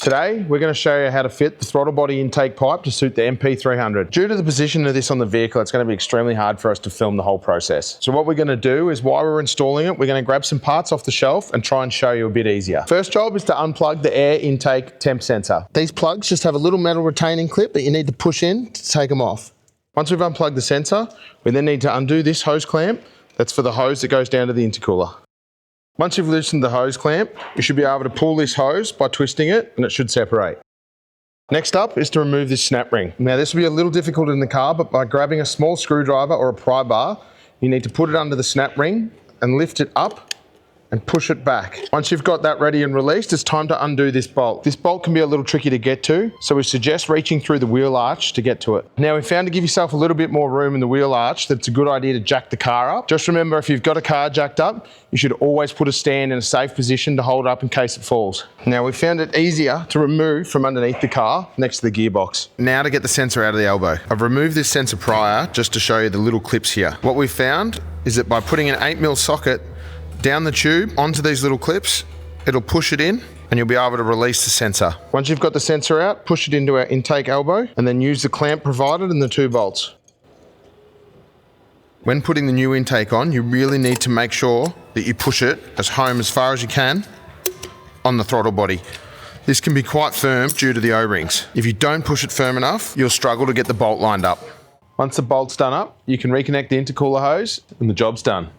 Today, we're going to show you how to fit the throttle body intake pipe to suit the NP300. Due to the position of this on the vehicle, it's going to be extremely hard for us to film the whole process. So what we're going to do is while we're installing it, we're going to grab some parts off the shelf and try and show you a bit easier. First job is to unplug the air intake temp sensor. These plugs just have a little metal retaining clip that you need to push in to take them off. Once we've unplugged the sensor, we then need to undo this hose clamp. That's for the hose that goes down to the intercooler. Once you've loosened the hose clamp, you should be able to pull this hose by twisting it and it should separate. Next up is to remove this snap ring. Now this will be a little difficult in the car, but by grabbing a small screwdriver or a pry bar, you need to put it under the snap ring and lift it up and push it back. Once you've got that ready and released, it's time to undo this bolt. This bolt can be a little tricky to get to, so we suggest reaching through the wheel arch to get to it. Now we found to give yourself a little bit more room in the wheel arch that it's a good idea to jack the car up. Just remember, if you've got a car jacked up, you should always put a stand in a safe position to hold up in case it falls. Now we found it easier to remove from underneath the car next to the gearbox. Now to get the sensor out of the elbow. I've removed this sensor prior just to show you the little clips here. What we found is that by putting an 8mm socket down the tube onto these little clips, it'll push it in and you'll be able to release the sensor. Once you've got the sensor out, push it into our intake elbow and then use the clamp provided and the 2 bolts. When putting the new intake on, you really need to make sure that you push it as far as you can on the throttle body. This can be quite firm due to the O-rings. If you don't push it firm enough, you'll struggle to get the bolt lined up. Once the bolt's done up, you can reconnect the intercooler hose and the job's done.